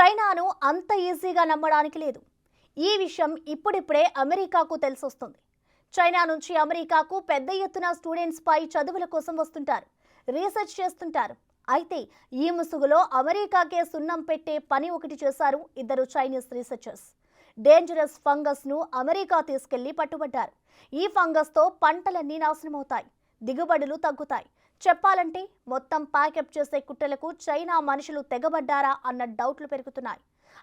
చైనాను అంత ఈజీగా నమ్మడానికి లేదు. ఈ విషయం ఇప్పుడిప్పుడే అమెరికాకు తెలిసొస్తుంది. చైనా నుంచి అమెరికాకు పెద్ద ఎత్తున స్టూడెంట్స్ పై చదువుల కోసం వస్తుంటారు, రీసెర్చ్ చేస్తుంటారు. అయితే ఈ ముసుగులో అమెరికాకే సున్నం పెట్టే పని ఒకటి చేశారు ఇద్దరు చైనీస్ రీసెర్చర్స్. డేంజరస్ ఫంగస్ ను అమెరికా తీసుకెళ్లి పట్టుబడ్డారు. ఈ ఫంగస్ తో పంటలన్నీ నాశనమవుతాయి, దిగుబడులు తగ్గుతాయి. చెప్పాలంటే మొత్తం ప్యాకప్ చేసే కుట్టలకు చైనా మనుషులు తెగబడ్డారా అన్న డౌట్లు పెరుగుతున్నాయి.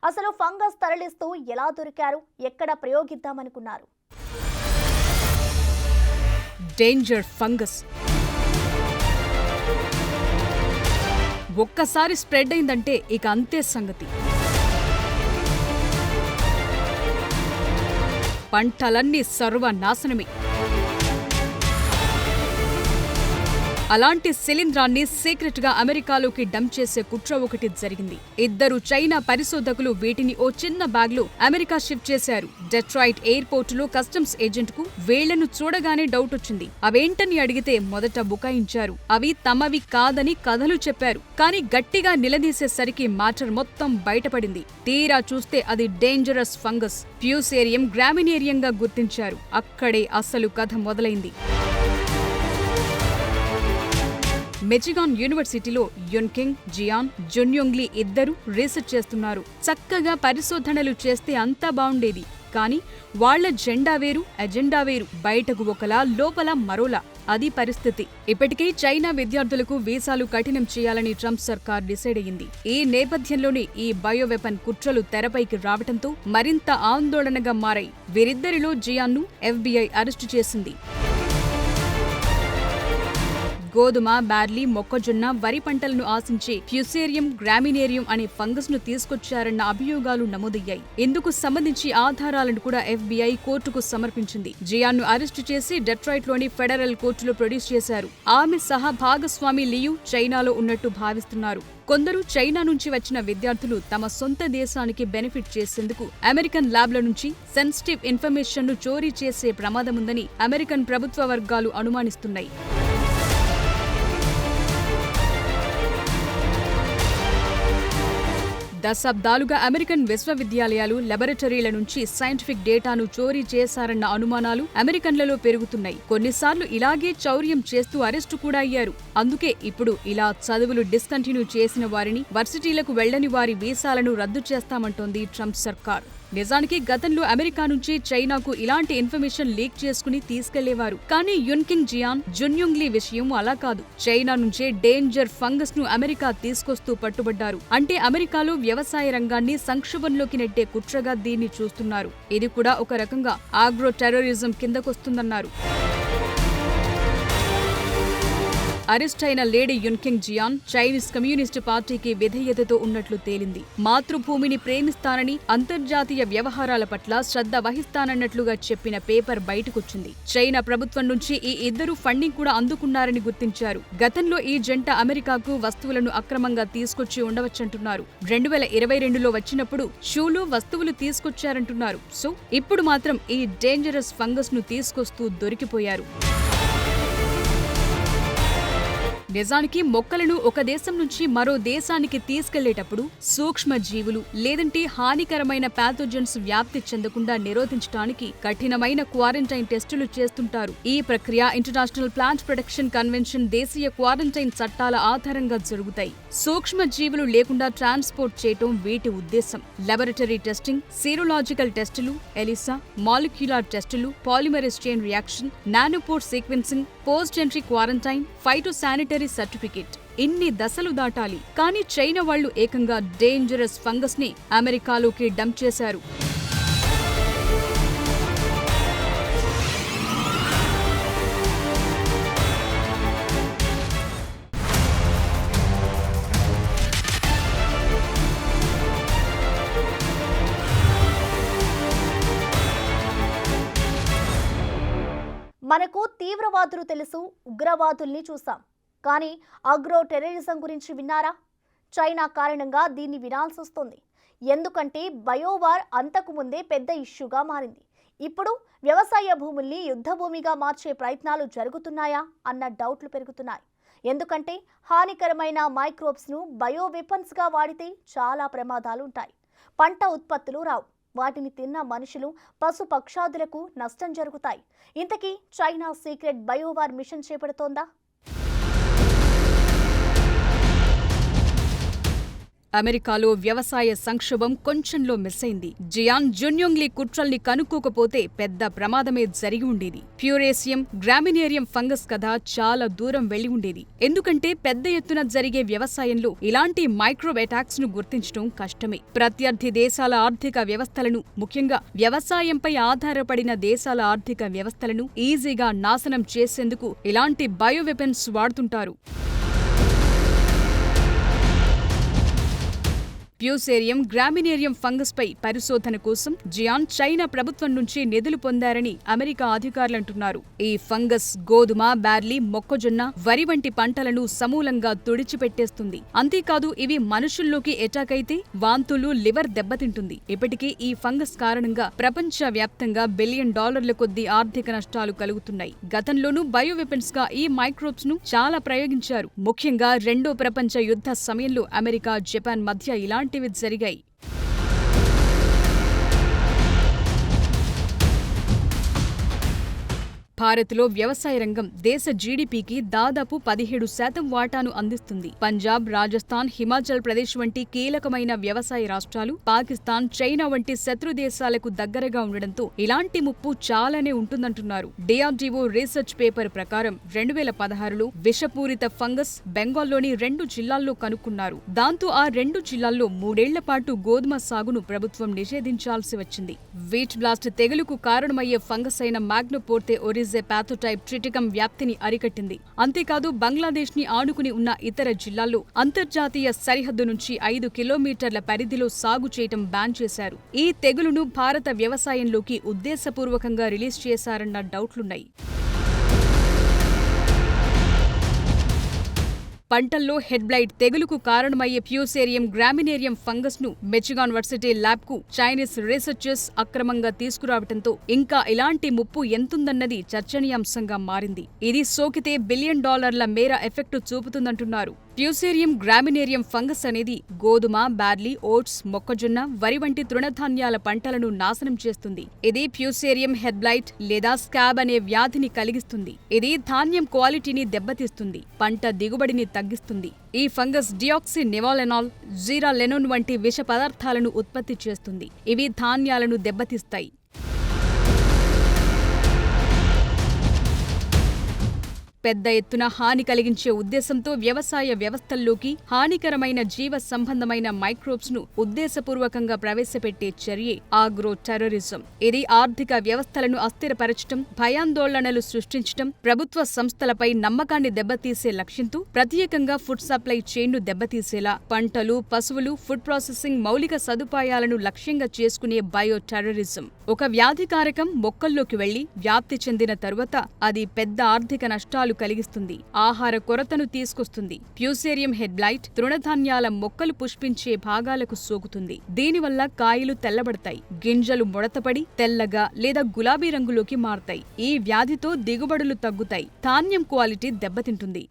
అసలు ఫంగస్ తరలిస్తూ ఎలా దొరికారు, ఎక్కడ ప్రయోగిద్దామనుకున్నారు? డేంజర్ ఫంగస్ ఒక్కసారి స్ప్రెడ్ అయిందంటే ఇక అంతే సంగతి. పంటలన్నీ సర్వనాశనమే. అలాంటి శిలీంధ్రాన్ని సీక్రెట్ గా అమెరికాలోకి డంప్ చేసే కుట్ర ఒకటి జరిగింది. ఇద్దరు చైనా పరిశోధకులు వీటిని ఓ చిన్న బ్యాగ్ లో అమెరికా షిఫ్ట్ చేశారు. డెట్రాయిట్ ఎయిర్పోర్ట్ లో కస్టమ్స్ ఏజెంట్ కు వేళ్లను చూడగానే డౌట్ వచ్చింది. అవేంటని అడిగితే మొదట బుకాయించారు. అవి తమవి కాదని కథలు చెప్పారు. కానీ గట్టిగా నిలదీసేసరికి మ్యాటర్ మొత్తం బయటపడింది. తీరా చూస్తే అది డేంజరస్ ఫంగస్, ఫ్యూసేరియం గ్రామినేరియంగా గుర్తించారు. అక్కడే అసలు కథ మొదలైంది. మిచిగాన్ యూనివర్సిటీలో యున్కింగ్, జియాన్, జున్యోంగ్లీ ఇద్దరు రీసెర్చ్ చేస్తున్నారు. చక్కగా పరిశోధనలు చేస్తే అంతా బావుండేది. కానీ వాళ్ల జెండా వేరు, ఎజెండా వేరు. బయటకు ఒకలా, లోపల మరోలా. అది పరిస్థితి. ఇప్పటికే చైనా విద్యార్థులకు వీసాలు కఠినం చేయాలని ట్రంప్ సర్కార్ డిసైడ్ అయ్యింది. ఈ నేపథ్యంలోనే ఈ బయోవెపన్ కుట్రలు తెరపైకి రావడంతో మరింత ఆందోళనగా మారాయి. వీరిద్దరిలో జియాన్ను FBI అరెస్టు చేసింది. గోధుమ, బార్లీ, మొక్కజొన్న, వరి పంటలను ఆశించే ఫ్యూసేరియం గ్రామినేరియం అనే ఫంగస్ ను తీసుకొచ్చారన్న అభియోగాలు నమోదయ్యాయి. ఇందుకు సంబంధించి ఆధారాలను కూడా FBI కోర్టుకు సమర్పించింది. జియాన్ను అరెస్టు చేసి డెట్రాయిట్ లోని ఫెడరల్ కోర్టులో ప్రొడ్యూస్ చేశారు. ఆమె సహా భాగస్వామి లియు చైనాలో ఉన్నట్టు భావిస్తున్నారు. కొందరు చైనా నుంచి వచ్చిన విద్యార్థులు తమ సొంత దేశానికి బెనిఫిట్ చేసేందుకు అమెరికన్ ల్యాబ్ల నుంచి సెన్సిటివ్ ఇన్ఫర్మేషన్ ను చోరీ చేసే ప్రమాదముందని అమెరికన్ ప్రభుత్వ వర్గాలు అనుమానిస్తున్నాయి. దశాబ్దాలుగా అమెరికన్ విశ్వవిద్యాలయాలు, లాబొరేటరీల నుంచి సైంటిఫిక్ డేటాను చోరీ చేశారన్న అనుమానాలు అమెరికన్లలో పెరుగుతున్నాయి. కొన్నిసార్లు ఇలాగే చౌర్యం చేస్తూ అరెస్టు కూడా అయ్యారు. అందుకే ఇప్పుడు ఇలా చదువులు డిస్కంటిన్యూ చేసిన వారిని, వర్సిటీలకు వెళ్లని వారి వీసాలను రద్దు చేస్తామంటోంది ట్రంప్ సర్కార్. నిజానికి గతంలో అమెరికా నుంచి చైనాకు ఇలాంటి ఇన్ఫర్మేషన్ లీక్ చేసుకుని తీసుకెళ్లేవారు. కానీ యున్కింగ్, జియాన్, జున్యోంగ్లీ విషయం అలా కాదు. చైనా నుంచే డేంజర్ ఫంగస్ ను అమెరికా తీసుకొస్తూ పట్టుబడ్డారు. అంటే అమెరికాలో వ్యవసాయ రంగాన్ని సంక్షోభంలోకి నెట్టే కుట్రగా దీన్ని చూస్తున్నారు. ఇది కూడా ఒక రకంగా ఆగ్రో టెర్రరిజం కిందకొస్తుందన్నారు. అరెస్ట్ అయిన లేడీ యున్కింగ్ జియాన్ చైనీస్ కమ్యూనిస్టు పార్టీకి విధేయతతో ఉన్నట్లు తేలింది. మాతృభూమిని ప్రేమిస్తానని, అంతర్జాతీయ వ్యవహారాల పట్ల శ్రద్ధ వహిస్తానన్నట్లుగా చెప్పిన పేపర్ బయటకొచ్చింది. చైనా ప్రభుత్వం నుంచి ఈ ఇద్దరు ఫండింగ్ కూడా అందుకున్నారని గుర్తించారు. గతంలో ఈ జంట అమెరికాకు వస్తువులను అక్రమంగా తీసుకొచ్చి ఉండవచ్చంటున్నారు. 2022లో వచ్చినప్పుడు షూలు, వస్తువులు తీసుకొచ్చారంటున్నారు. సో ఇప్పుడు మాత్రం ఈ డేంజరస్ ఫంగస్ ను తీసుకొస్తూ దొరికిపోయారు. నిజానికి మొక్కలను ఒక దేశం నుంచి మరో దేశానికి తీసుకెళ్లేటప్పుడు సూక్ష్మ జీవులు లేదంటే హానికరమైన ప్యాథోజన్స్ వ్యాప్తి చెందకుండా నిరోధించడానికి కఠినమైన క్వారంటైన్ టెస్టులు చేస్తుంటారు. ఈ ప్రక్రియ ఇంటర్నేషనల్ ప్లాంట్ ప్రొటెక్షన్ కన్వెన్షన్, దేశీయ క్వారంటైన్ చట్టాల ఆధారంగా జరుగుతాయి. సూక్ష్మ జీవులు లేకుండా ట్రాన్స్పోర్ట్ చేయటం వీటి ఉద్దేశం. లాబొరేటరీ టెస్టింగ్, సీరోలాజికల్ టెస్టులు, ఎలిసా, మాలిక్యులార్ టెస్టులు, polymerase chain reaction, nanopore sequencing, post entry quarantine, phytosanitary certificate. ఇన్ని దశలు దాటాలి. కానీ చైనా వాళ్లు ఏకంగా డేంజరస్ ఫంగస్ ని అమెరికాలోకి డంప్ చేశారు. మనకు తీవ్రవాదులు తెలుసు, ఉగ్రవాదుల్ని చూసాం. కానీ అగ్రో టెర్రరిజం గురించి విన్నారా? చైనా కారణంగా దీన్ని వినాల్సి వస్తుంది. ఎందుకంటే బయోవార్ అంతకు ముందే పెద్ద ఇష్యూగా మారింది. ఇప్పుడు వ్యవసాయ భూముల్ని యుద్ధ భూమిగా మార్చే ప్రయత్నాలు జరుగుతున్నాయా అన్న డౌట్లు పెరుగుతున్నాయి. ఎందుకంటే హానికరమైన మైక్రోబ్స్ను బయో వెపన్స్గా వాడితే చాలా ప్రమాదాలు ఉంటాయి. పంట ఉత్పత్తులు రావు. వాటిని తిన్న మనుషులు, పశు పక్షాదులకు నష్టం జరుగుతాయి. ఇంతకీ చైనా సీక్రెట్ బయోవార్ మిషన్ చేపడుతోందా? అమెరికాలో వ్యవసాయ సంక్షోభం కొంచెంలో మిస్ అయింది. జియాన్ జున్యోంగ్లీ కుట్రల్ని కనుక్కోకపోతే పెద్ద ప్రమాదమే జరిగి ఉండేది. ప్యూరేసియం గ్రామినేరియం ఫంగస్ కథ చాలా దూరం వెళ్లి ఉండేది. ఎందుకంటే పెద్ద ఎత్తున జరిగే వ్యవసాయంలో ఇలాంటి మైక్రోబ్ అటాక్స్ ను గుర్తించడం కష్టమే. ప్రత్యర్థి దేశాల ఆర్థిక వ్యవస్థలను, ముఖ్యంగా వ్యవసాయంపై ఆధారపడిన దేశాల ఆర్థిక వ్యవస్థలను ఈజీగా నాశనం చేసేందుకు ఇలాంటి బయోవెపన్స్ వాడుతుంటారు. ప్యూసేరియం గ్రామినేరియం ఫంగస్ పై పరిశోధన కోసం జియాన్ చైనా ప్రభుత్వం నుంచి నిధులు పొందారని అమెరికా అధికారులంటున్నారు. ఈ ఫంగస్ గోధుమ, బార్లీ, మొక్కజొన్న, వరి వంటి పంటలను సమూలంగా తుడిచిపెట్టేస్తుంది. అంతేకాదు ఇవి మనుషుల్లోకి అటాక్ అయితే వాంతులు, లివర్ దెబ్బతింటుంది. ఇప్పటికే ఈ ఫంగస్ కారణంగా ప్రపంచ వ్యాప్తంగా $1 బిలియన్ కొద్దీ ఆర్థిక నష్టాలు కలుగుతున్నాయి. గతంలోనూ బయోవెపన్స్ గా ఈ మైక్రోబ్స్ ను చాలా ప్రయోగించారు. ముఖ్యంగా రెండో ప్రపంచ యుద్ధ సమయంలో అమెరికా, జపాన్ మధ్య ఇలాంటివి జరిగాయి. భారత్లో వ్యవసాయ రంగం దేశ జీడీపీకి దాదాపు 17% వాటాను అందిస్తుంది. పంజాబ్, రాజస్థాన్, హిమాచల్ ప్రదేశ్ వంటి కీలకమైన వ్యవసాయ రాష్ట్రాలు పాకిస్తాన్, చైనా వంటి శత్రు దేశాలకు దగ్గరగా ఉండడంతో ఇలాంటి ముప్పు చాలానే ఉంటుందంటున్నారు. డిఆర్డీఓ రీసెర్చ్ పేపర్ ప్రకారం 2016లో విషపూరిత ఫంగస్ బెంగాల్లోని 2 జిల్లాల్లో కనుక్కున్నారు. దాంతో ఆ 2 జిల్లాల్లో 3 ఏళ్ల పాటు గోధుమ సాగును ప్రభుత్వం నిషేధించాల్సి వచ్చింది. వీట్ బ్లాస్ట్ తెగులుకు కారణమయ్యే ఫంగస్ అయిన మ్యాగ్నోపోర్తే ఒరిజే పాథోటైప్ ట్రిటికమ్ వ్యాప్తిని అరికట్టింది. అంతేకాదు బంగ్లాదేశ్ ని ఆనుకుని ఉన్న ఇతర జిల్లాల్లో అంతర్జాతీయ సరిహద్దు నుంచి 5 కిలోమీటర్ల పరిధిలో సాగు చేయటం బ్యాన్ చేశారు. ఈ తెగులును భారత వ్యవసాయంలోకి ఉద్దేశపూర్వకంగా రిలీజ్ చేశారన్న డౌట్లున్నాయి. పంటల్లో హెడ్ బ్లైట్ తెగులుకు కారణమయ్యే ప్యూసేరియం గ్రామినేరియం ఫంగస్ ను మిచిగాన్ వర్సిటీ ల్యాబ్ కు చైనీస్ రీసెర్చర్స్ అక్రమంగా తీసుకురావడంతో ఇంకా ఇలాంటి ముప్పు ఎంతుందన్నది చర్చనీయాంశంగా మారింది. ఇది సోకితే $1 బిలియన్ మేర ఎఫెక్టు చూపుతుందంటున్నారు. ప్యూసేరియం గ్రామినేరియం ఫంగస్ అనేది గోధుమ, బార్లీ, ఓట్స్, మొక్కజొన్న, వరి వంటి తృణధాన్యాల పంటలను నాశనం చేస్తుంది. ఇది ప్యూసేరియం హెడ్ బ్లైట్ లేదా స్కాబ్ అనే వ్యాధిని కలిగిస్తుంది. ఇది ధాన్యం క్వాలిటీని దెబ్బతీస్తుంది, పంట దిగుబడిని తగ్గిస్తుంది. ఈ ఫంగస్ డియాక్సి నివాలెనాల్, జీరాలెనోన్ వంటి విష పదార్థాలను ఉత్పత్తి చేస్తుంది. ఇవి ధాన్యాలను దెబ్బతీస్తాయి. పెద్ద ఎత్తున హాని కలిగించే ఉద్దేశంతో వ్యవసాయ వ్యవస్థల్లోకి హానికరమైన జీవ సంబంధమైన మైక్రోబ్స్ ను ఉద్దేశపూర్వకంగా ప్రవేశపెట్టే చర్యే ఆగ్రో టెర్రరిజం. ఇది ఆర్థిక వ్యవస్థలను అస్థిరపరచటం, భయాందోళనలు సృష్టించటం, ప్రభుత్వ సంస్థలపై నమ్మకాన్ని దెబ్బతీసే లక్ష్యంతో ప్రత్యేకంగా ఫుడ్ సప్లై చైన్ను దెబ్బతీసేలా పంటలు, పశువులు, ఫుడ్ ప్రాసెసింగ్ మౌలిక సదుపాయాలను లక్ష్యంగా చేసుకునే బయో టెర్రరిజం. ఒక వ్యాధికారకం మొక్కల్లోకి వెళ్లి వ్యాప్తి చెందిన తరువాత అది పెద్ద ఆర్థిక నష్టాలు కలిగిస్తుంది, ఆహార కొరతను తీసుకొస్తుంది. ప్యూసేరియం హెడ్ బ్లైట్ తృణధాన్యాల మొక్కలు పుష్పించే భాగాలకు సోకుతుంది. దీనివల్ల కాయలు తెల్లబడతాయి, గింజలు ముడతపడి తెల్లగా లేదా గులాబీ రంగులోకి మారతాయి. ఈ వ్యాధితో దిగుబడులు తగ్గుతాయి, ధాన్యం క్వాలిటీ దెబ్బతింటుంది.